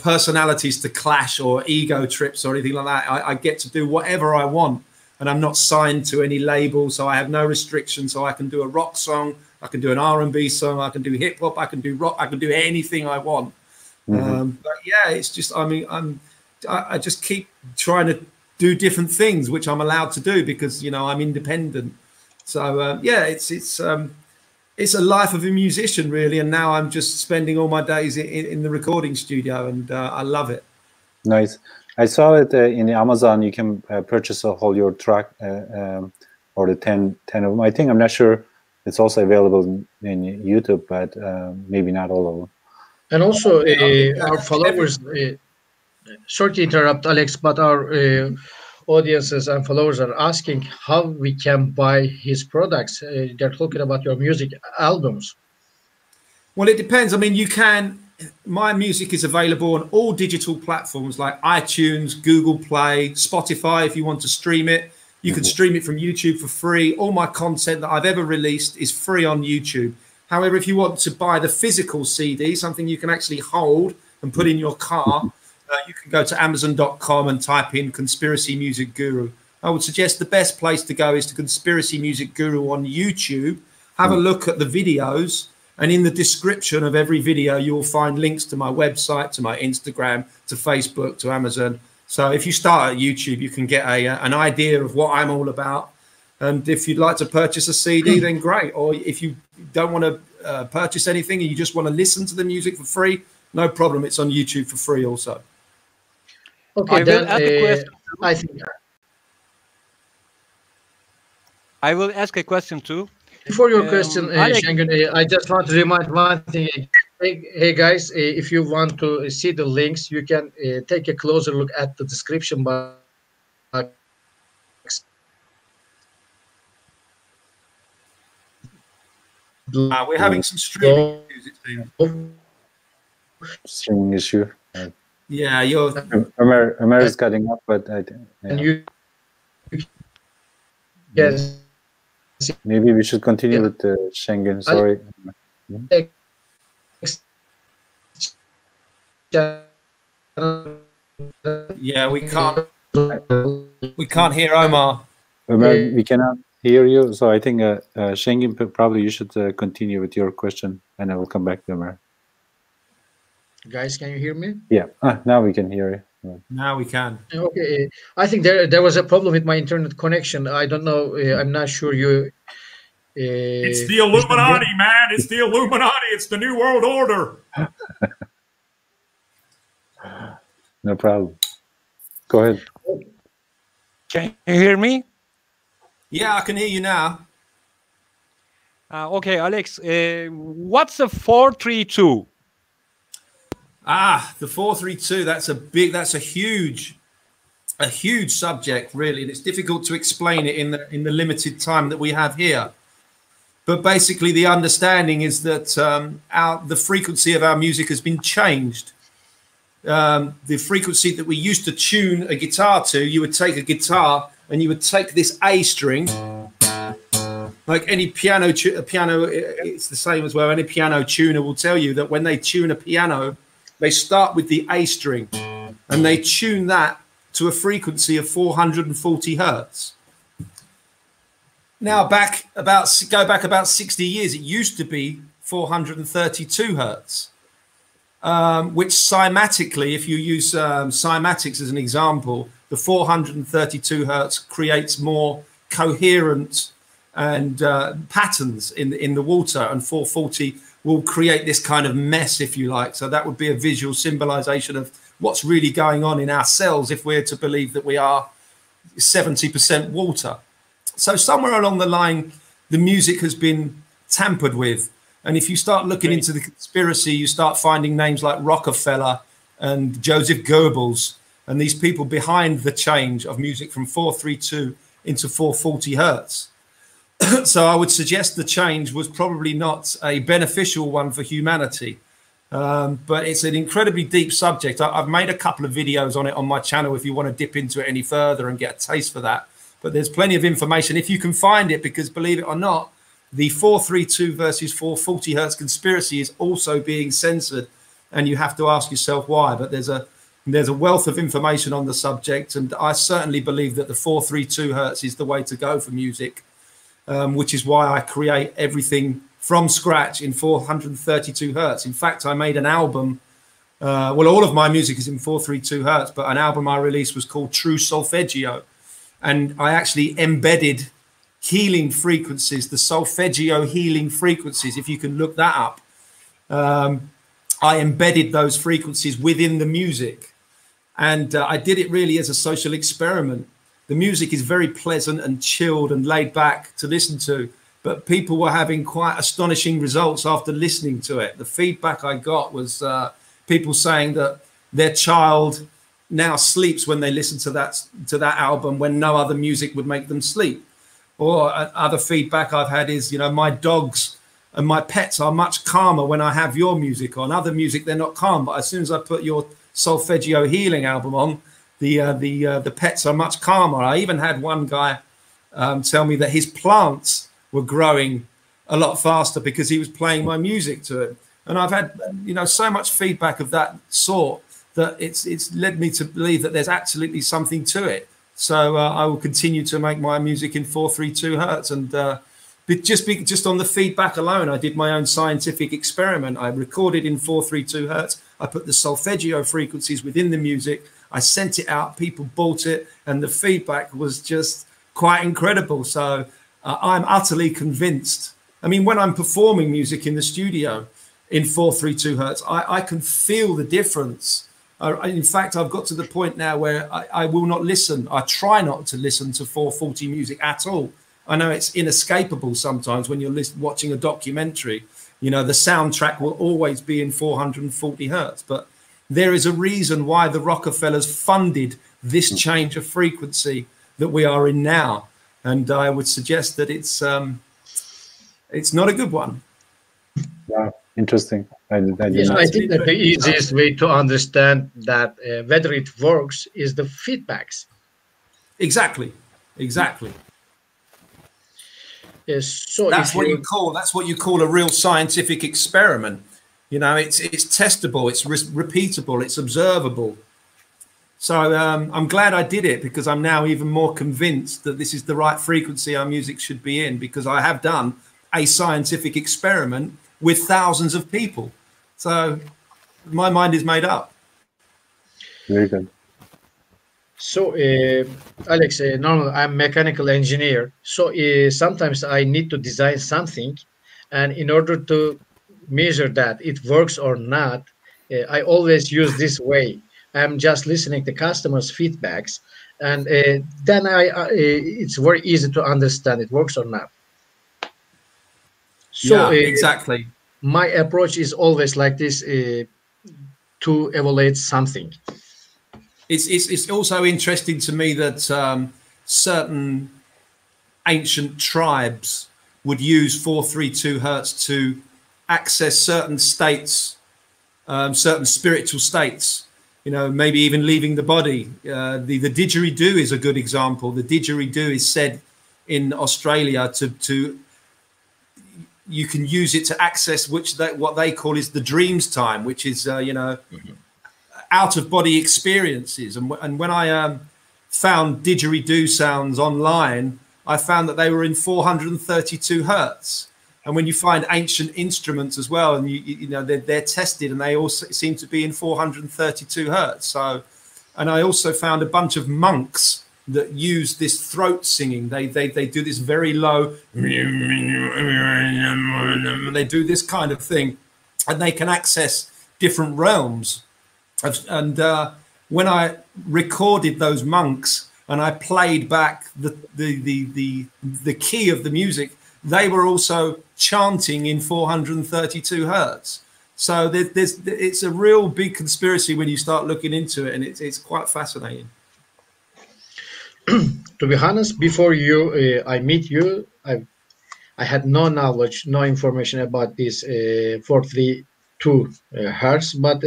S2: personalities to clash or ego trips or anything like that. I get to do whatever I want and I'm not signed to any label, so I have no restrictions. So I can do a rock song, I can do an R&B song, I can do hip hop, I can do rock, I can do anything I want. But yeah, it's just, I mean, I just keep trying to do different things, which I'm allowed to do because, you know, I'm independent. So yeah, it's a life of a musician, really. And now I'm just spending all my days in the recording studio, and I love it. Nice.
S3: I saw it in Amazon. You can purchase a whole your track or the 10 of them. I think, I'm not sure it's also available in YouTube, but maybe not all of them.
S1: And also our followers, sorry to interrupt, Alex, but our audiences and followers are asking how we can buy his products. They're talking about your music albums.
S2: Well, it depends. I mean, you can. My music is available on all digital platforms like iTunes, Google Play, Spotify. If you want to stream it, you can stream it from YouTube for free. All my content that I've ever released is free on YouTube. However, if you want to buy the physical CD, something you can actually hold and put in your car, you can go to Amazon.com and type in Conspiracy Music Guru. I would suggest the best place to go is to Conspiracy Music Guru on YouTube. Have a look at the videos. And in the description of every video, you will find links to my website, to my Instagram, to Facebook, to Amazon. So if you start at YouTube, you can get an idea of what I'm all about. And if you'd like to purchase a CD, then great. Or if you don't want to purchase anything and you just want to listen to the music for free, no problem. It's on YouTube for free also.
S1: Okay, then
S4: I will ask a question too.
S1: Before your question, Şengün, I just want to remind one thing. Hey guys, if you want to see the links, you can take a closer look at the description box.
S2: We're having some streaming
S3: issue.
S2: Yeah,
S3: Ömer is cutting up, but I think. Yeah.
S1: And you, yes.
S3: Maybe we should continue with Şengün. Sorry.
S2: Yeah, we can't hear Omar.
S3: Ömer, we cannot hear you. So I think Şengün, probably you should continue with your question, and I will come back to Ömer.
S1: Guys, can you hear me?
S3: Yeah. Now we can hear you.
S2: Now we can.
S1: Okay, I think there was a problem with my internet connection. I don't know. I'm not sure you.
S2: It's the Illuminati, man. It's the Illuminati. It's the New World Order.
S3: No problem. Go ahead.
S4: Can you hear me?
S2: Yeah, I can hear you now.
S4: Okay, Alex. What's a 4-3-2?
S2: The 4-3-2. That's a huge subject, really, and it's difficult to explain it in the limited time that we have here. But basically, the understanding is that the frequency of our music has been changed. The frequency that we used to tune a guitar to, you would take a guitar and you would take this A string, like any piano. It's the same as well. Any piano tuner will tell you that when they tune a piano, they start with the A string and they tune that to a frequency of 440 hertz. Now, go back about 60 years, it used to be 432 hertz, which cymatically, if you use cymatics as an example, the 432 hertz creates more coherent and patterns in the water, and 440 will create this kind of mess, if you like. So that would be a visual symbolization of what's really going on in our cells if we're to believe that we are 70% water. So somewhere along the line, the music has been tampered with. And if you start looking into the conspiracy, you start finding names like Rockefeller and Joseph Goebbels and these people behind the change of music from 432 into 440 hertz. So I would suggest the change was probably not a beneficial one for humanity. But it's an incredibly deep subject. I've made a couple of videos on it on my channel if you want to dip into it any further and get a taste for that. But there's plenty of information if you can find it, because believe it or not, the 432 versus 440 hertz conspiracy is also being censored, and you have to ask yourself why. But there's a There's a wealth of information on the subject, and I certainly believe that the 432 hertz is the way to go for music, which is why I create everything from scratch in 432 hertz. In fact, I made an album. Well, all of my music is in 432 hertz, but an album I released was called True Solfeggio. And I actually embedded healing frequencies, the solfeggio healing frequencies, if you can look that up. I embedded those frequencies within the music. And I did it really as a social experiment. The music is very pleasant and chilled and laid back to listen to, but people were having quite astonishing results after listening to it. The feedback I got was people saying that their child now sleeps when they listen to that album, when no other music would make them sleep. Or other feedback I've had is, you know, my dogs and my pets are much calmer when I have your music on. Other music, they're not calm, but as soon as I put your solfeggio healing album on, the pets are much calmer. I even had one guy tell me that his plants were growing a lot faster because he was playing my music to it. And I've had, you know, so much feedback of that sort that it's led me to believe that there's absolutely something to it. So I will continue to make my music in 432 hertz. And just on the feedback alone, I did my own scientific experiment. I recorded in 432 hertz. I put the solfeggio frequencies within the music. I sent it out. People bought it. And the feedback was just quite incredible. So I'm utterly convinced. I mean, when I'm performing music in the studio in 432 hertz, I can feel the difference. In fact, I've got to the point now where I will not listen. I try not to listen to 440 music at all. I know it's inescapable sometimes when you're watching a documentary. You know, the soundtrack will always be in 440 hertz. But there is a reason why the Rockefellers funded this change of frequency that we are in now. And I would suggest that it's not a good one.
S3: Yeah, interesting. I
S1: think that the easiest way to understand that whether it works is the feedbacks.
S2: Exactly.
S1: Yes, so
S2: that's what you call a real scientific experiment. You know, it's testable, it's repeatable, it's observable. So I'm glad I did it, because I'm now even more convinced that this is the right frequency our music should be in, because I have done a scientific experiment with thousands of people. So my mind is made up.
S3: Very good.
S1: So, Alex, normally I'm a mechanical engineer. So sometimes I need to design something, and in order to measure that it works or not, I always use this way. I'm just listening to customers' feedbacks, and then it's very easy to understand it works or not. So
S2: yeah, exactly.
S1: My approach is always like this, to evaluate something.
S2: It's also interesting to me that certain ancient tribes would use 432 hertz to access certain states, certain spiritual states. You know, maybe even leaving the body. The didgeridoo is a good example. The didgeridoo is said in Australia to you can use it to access what they call is the dreams time, which is out of body experiences. And when I found didgeridoo sounds online, I found that they were in 432 hertz. And when you find ancient instruments as well, and you know they're tested, and they also seem to be in 432 hertz. So, and I also found a bunch of monks that use this throat singing. They do this very low. They do this kind of thing, and they can access different realms. And when I recorded those monks and I played back the key of the music, they were also chanting in 432 hertz. So it's a real big conspiracy when you start looking into it, and it's quite fascinating.
S1: To be honest, before I meet you, I had no knowledge, no information about this 432 hertz, but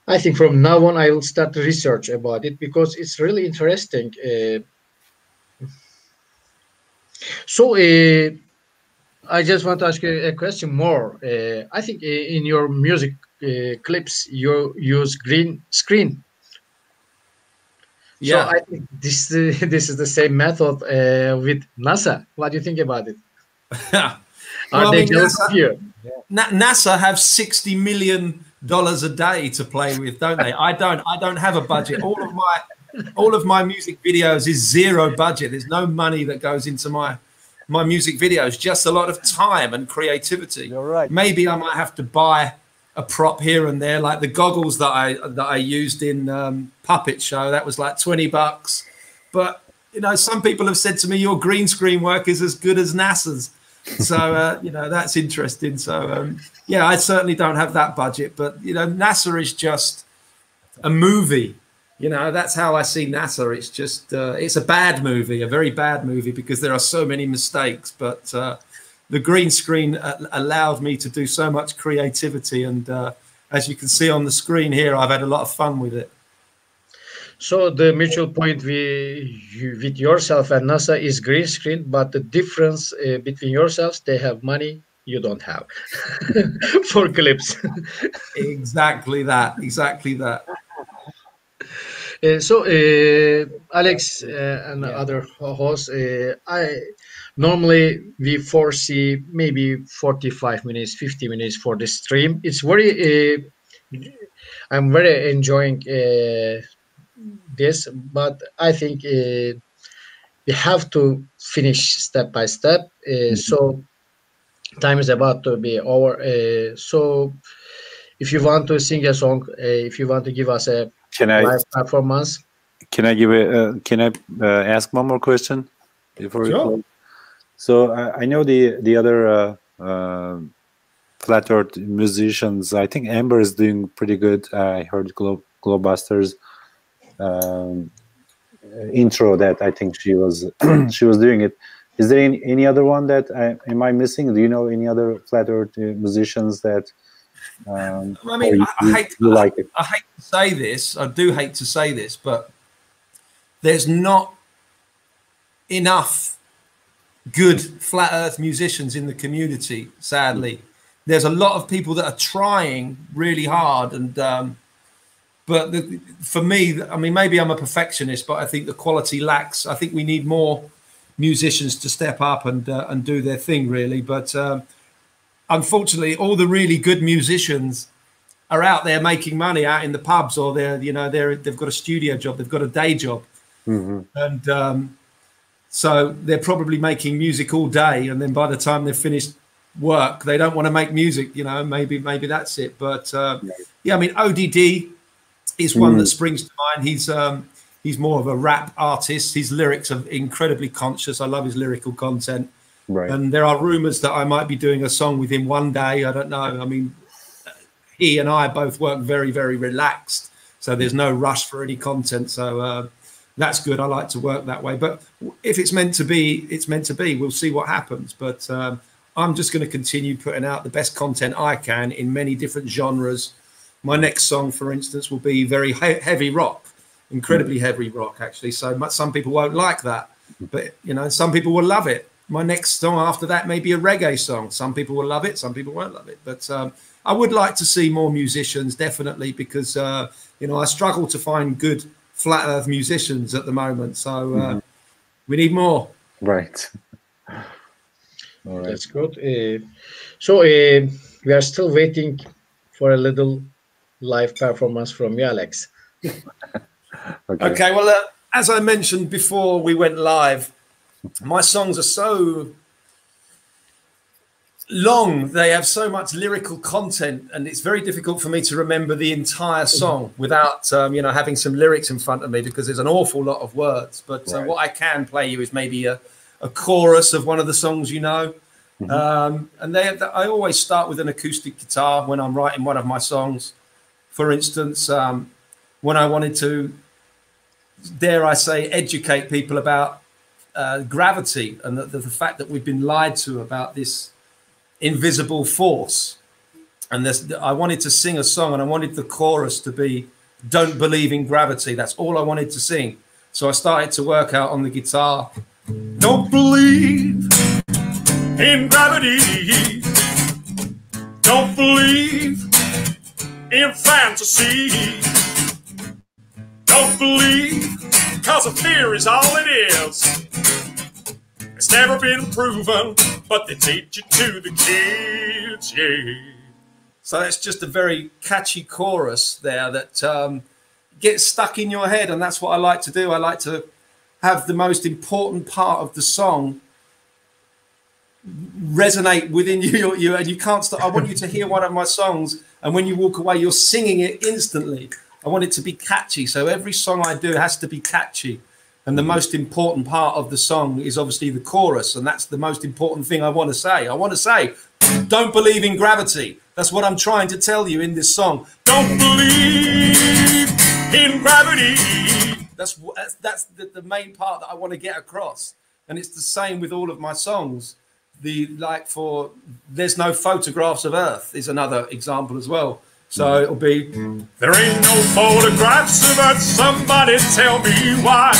S1: I think from now on I will start to research about it, because it's really interesting. So I just want to ask you a question more. I think in your music clips, you use green screen.
S2: Yeah.
S1: So I think this this is the same method with NASA. What do you think about it?
S2: Well,
S1: Are they jealous of you?
S2: NASA have $60 million a day to play with, don't they? I don't have a budget. All of my music videos is zero budget. There's no money that goes into my music videos, just a lot of time and creativity.
S4: You're right.
S2: Maybe I might have to buy a prop here and there, like the goggles that I used in Puppet Show. That was like $20. But you know, some people have said to me, your green screen work is as good as NASA's. So you know, that's interesting. So yeah, I certainly don't have that budget, but you know, NASA is just a movie. You know, that's how I see NASA. It's just it's a bad movie, a very bad movie, because there are so many mistakes. But the green screen allowed me to do so much creativity, and as you can see on the screen here, I've had a lot of fun with it.
S1: So the mutual point with yourself and NASA is green screen, but the difference between yourselves, they have money, you don't have for clips.
S2: Exactly that. Exactly that.
S1: So Alex and other hosts, I normally we foresee maybe 45 minutes, 50 minutes for the stream. It's very I'm very enjoying this, but I think we have to finish step by step. So time is about to be over. So if you want to sing a song, if you want to give us a live performance,
S3: can I ask one more question before we close? So I know the other Flat Earth musicians. I think Amber is doing pretty good. I heard Globusters intro that I think she was she was doing it. Is there any other one that am I missing? Do you know any other Flat Earth musicians that?
S2: I mean, I hate to say this. I do hate to say this, but there's not enough good Flat Earth musicians in the community, sadly. There's a lot of people that are trying really hard, and but for me, I mean, maybe I'm a perfectionist, but I think the quality lacks. I think we need more musicians to step up and do their thing, really. But unfortunately, all the really good musicians are out there making money out in the pubs, or they've got a studio job, they've got a day job, and so they're probably making music all day, and then by the time they've finished work, they don't want to make music. You know, maybe that's it. But yeah, I mean, ODD is one that springs to mind. He's more of a rap artist. His lyrics are incredibly conscious. I love his lyrical content.
S3: Right.
S2: And there are rumors that I might be doing a song with him one day. I don't know. I mean, he and I both work very, very relaxed, so there's no rush for any content. So that's good. I like to work that way. But if it's meant to be, it's meant to be. We'll see what happens. But I'm just going to continue putting out the best content I can in many different genres. My next song, for instance, will be very heavy rock, incredibly heavy rock, actually. So some people won't like that, but you know, some people will love it. My next song after that may be a reggae song. Some people will love it, some people won't love it. But I would like to see more musicians, definitely, because you know, I struggle to find good Flat Earth musicians at the moment. So we need more.
S3: Right. All right.
S1: That's good. So we are still waiting for a little live performance from you, Alex.
S2: Okay. Well, as I mentioned before we went live, my songs are so long. They have so much lyrical content, and it's very difficult for me to remember the entire song without, you know, having some lyrics in front of me, because there's an awful lot of words. But what I can play you is maybe a chorus of one of the songs, you know. And I always start with an acoustic guitar when I'm writing one of my songs. For instance, when I wanted to, dare I say, educate people about gravity and the fact that we've been lied to about this invisible force. And I wanted to sing a song, and I wanted the chorus to be, "Don't believe in gravity." That's all I wanted to sing. So I started to work out on the guitar. Don't believe in gravity. Don't believe in fantasy. Don't believe, cause a fear is all it is. It's never been proven, but they teach it to the kids, yeah. So it's just a very catchy chorus there that gets stuck in your head, and that's what I like to do. I like to have the most important part of the song resonate within you, and you can't stop. I want you to hear one of my songs, and when you walk away, you're singing it instantly. I want it to be catchy, so every song I do has to be catchy. And the most important part of the song is obviously the chorus, and that's the most important thing I want to say. I want to say, don't believe in gravity. That's what I'm trying to tell you in this song. Don't believe in gravity. That's the main part that I want to get across. And it's the same with all of my songs. There's no photographs of Earth is another example as well. So it'll be, there ain't no photographs of Earth, somebody tell me why.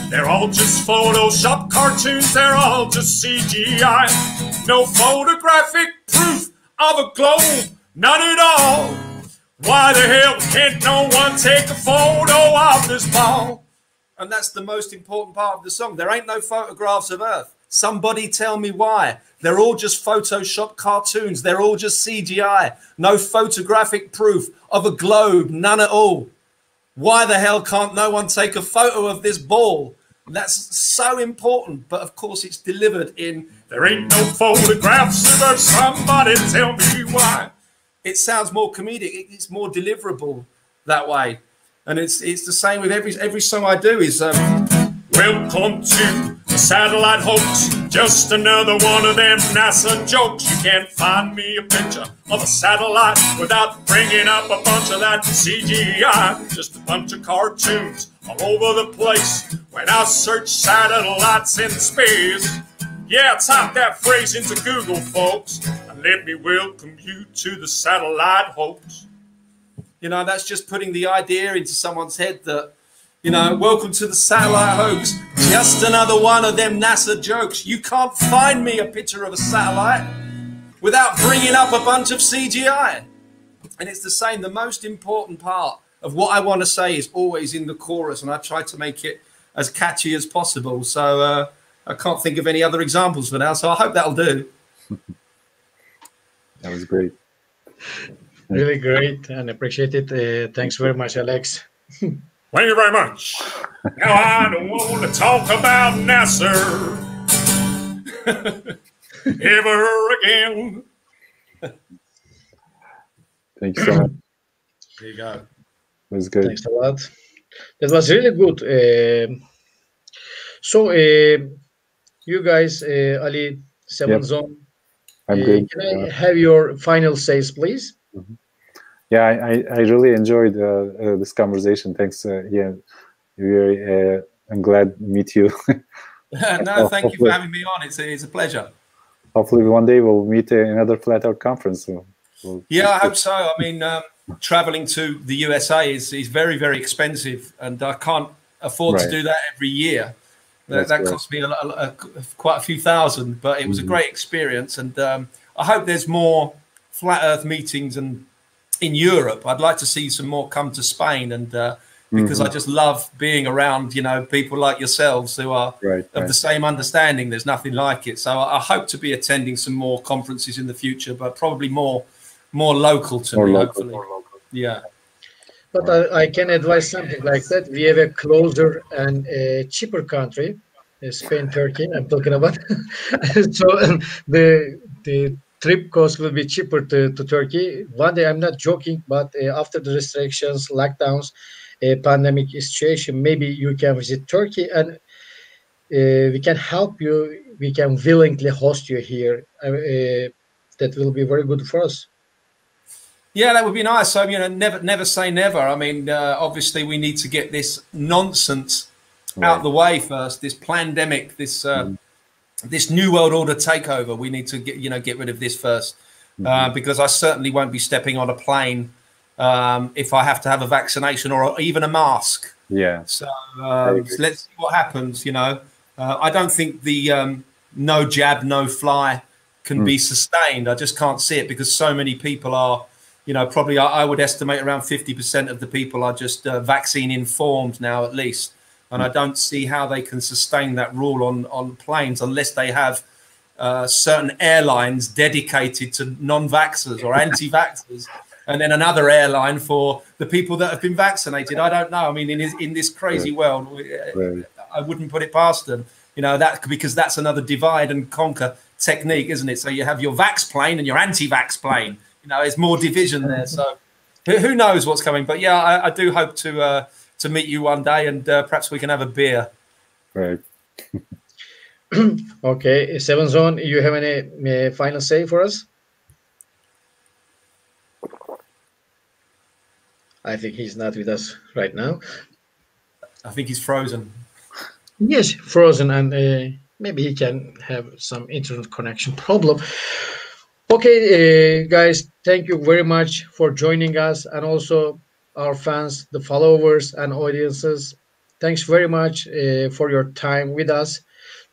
S2: They're all just Photoshop cartoons, they're all just CGI. No photographic proof of a globe, none at all. Why the hell can't no one take a photo of this ball? And that's the most important part of the song. There ain't no photographs of Earth. Somebody tell me why. They're all just Photoshop cartoons. They're all just CGI. No photographic proof of a globe, none at all. Why the hell can't no one take a photo of this ball? That's so important. But of course it's delivered in, there ain't no photographs of Earth. Somebody tell me why. It sounds more comedic. It's more deliverable that way. And it's the same with every song I do is, welcome to the satellite hoax, just another one of them NASA jokes. You can't find me a picture of a satellite without bringing up a bunch of that CGI. Just a bunch of cartoons all over the place when I search satellites in space. Yeah, type that phrase into Google, folks, and let me welcome you to the satellite hoax. You know, that's just putting the idea into someone's head that, you know, welcome to the satellite hoax. Just another one of them NASA jokes. You can't find me a picture of a satellite without bringing up a bunch of CGI. And it's the same. The most important part of what I want to say is always in the chorus, and I try to make it as catchy as possible. So I can't think of any other examples for now. So I hope that'll do.
S3: That was great.
S1: Really great and appreciate it. Thanks very much, Alex.
S2: Thank you very much. Now I don't want to talk about NASA ever again.
S3: Thank you so much.
S2: There you go.
S3: It was good.
S1: Thanks a lot. That was really good. So you guys, Ali, Seven Zone,
S3: I'm good.
S1: can I have your final says, please?
S3: Mm-hmm. Yeah, I really enjoyed this conversation. Thanks. Yeah, I'm glad to meet you.
S2: No, thank you for having me on. It's a pleasure.
S3: Hopefully one day we'll meet in another Flat Earth conference. So
S2: yeah, I hope so. I mean, traveling to the USA is very, very expensive, and I can't afford to do that every year. That cost me quite a few thousand, but it was a great experience. And I hope there's more Flat Earth meetings and in Europe. I'd like to see some more come to Spain, and because I just love being around, you know, people like yourselves who are of the same understanding. There's nothing like it. So I hope to be attending some more conferences in the future, but probably more local to me, hopefully. Yeah.
S1: But I can advise something like that. We have a closer and a cheaper country, Spain, Turkey. I'm talking about. So the trip cost will be cheaper to Turkey. One day, I'm not joking, but after the restrictions, lockdowns, pandemic situation, maybe you can visit Turkey, and we can help you. We can willingly host you here. That will be very good for us.
S2: Yeah, that would be nice. So, you know, never say never. I mean, obviously, we need to get this nonsense out of the way first. This pandemic, this this new world order takeover. We need to get rid of this first, because I certainly won't be stepping on a plane if I have to have a vaccination or even a mask.
S3: Yeah.
S2: So let's see what happens. You know, I don't think the no jab, no fly can be sustained. I just can't see it, because so many people are you know, probably I would estimate around 50% of the people are just vaccine informed now, at least. And I don't see how they can sustain that rule on planes unless they have certain airlines dedicated to non-vaxxers or anti-vaxxers, and then another airline for the people that have been vaccinated. I don't know. I mean, in this crazy world, I wouldn't put it past them. You know, that because that's another divide and conquer technique, isn't it? So you have your vax plane and your anti-vax plane. You know, there's more division there. So who knows what's coming? But yeah, I do hope to meet you one day, and perhaps we can have a beer.
S3: Right.
S1: Okay, Seven Zone, you have any final say for us? I think he's not with us right now.
S2: I think he's frozen.
S1: Yes, frozen, and maybe he can have some internet connection problem. Okay, guys, thank you very much for joining us, and also our fans, the followers and audiences. Thanks very much for your time with us.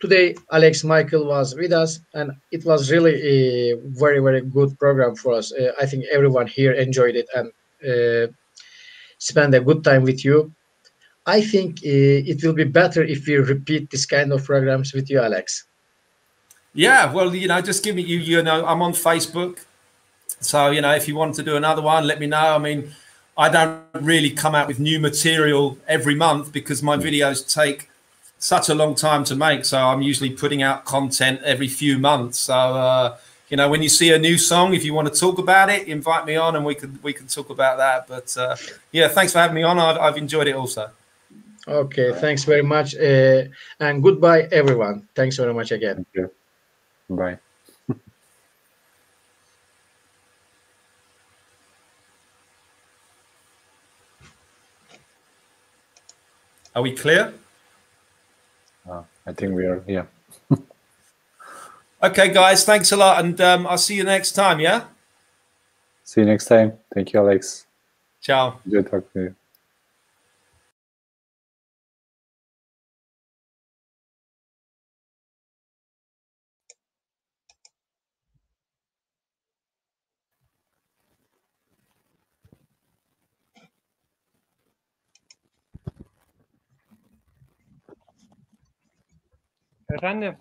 S1: Today, Alex Michael was with us, and it was really a very, very good program for us. I think everyone here enjoyed it and spent a good time with you. I think it will be better if we repeat this kind of programs with you, Alex.
S2: Yeah, well, you know, just give me you know, I'm on Facebook. So, you know, if you want to do another one, let me know. I mean, I don't really come out with new material every month because my videos take such a long time to make. So I'm usually putting out content every few months. So, you know, when you see a new song, if you want to talk about it, invite me on and we can talk about that. But yeah, thanks for having me on. I've enjoyed it also.
S1: Okay, thanks very much. And goodbye, everyone. Thanks very much again.
S3: Thank you. Bye.
S2: Are we clear?
S3: I think we are, yeah.
S2: Okay, guys, thanks a lot. And I'll see you next time, yeah?
S3: See you next time. Thank you, Alex.
S2: Ciao.
S3: Good talking to you.
S4: Efendim?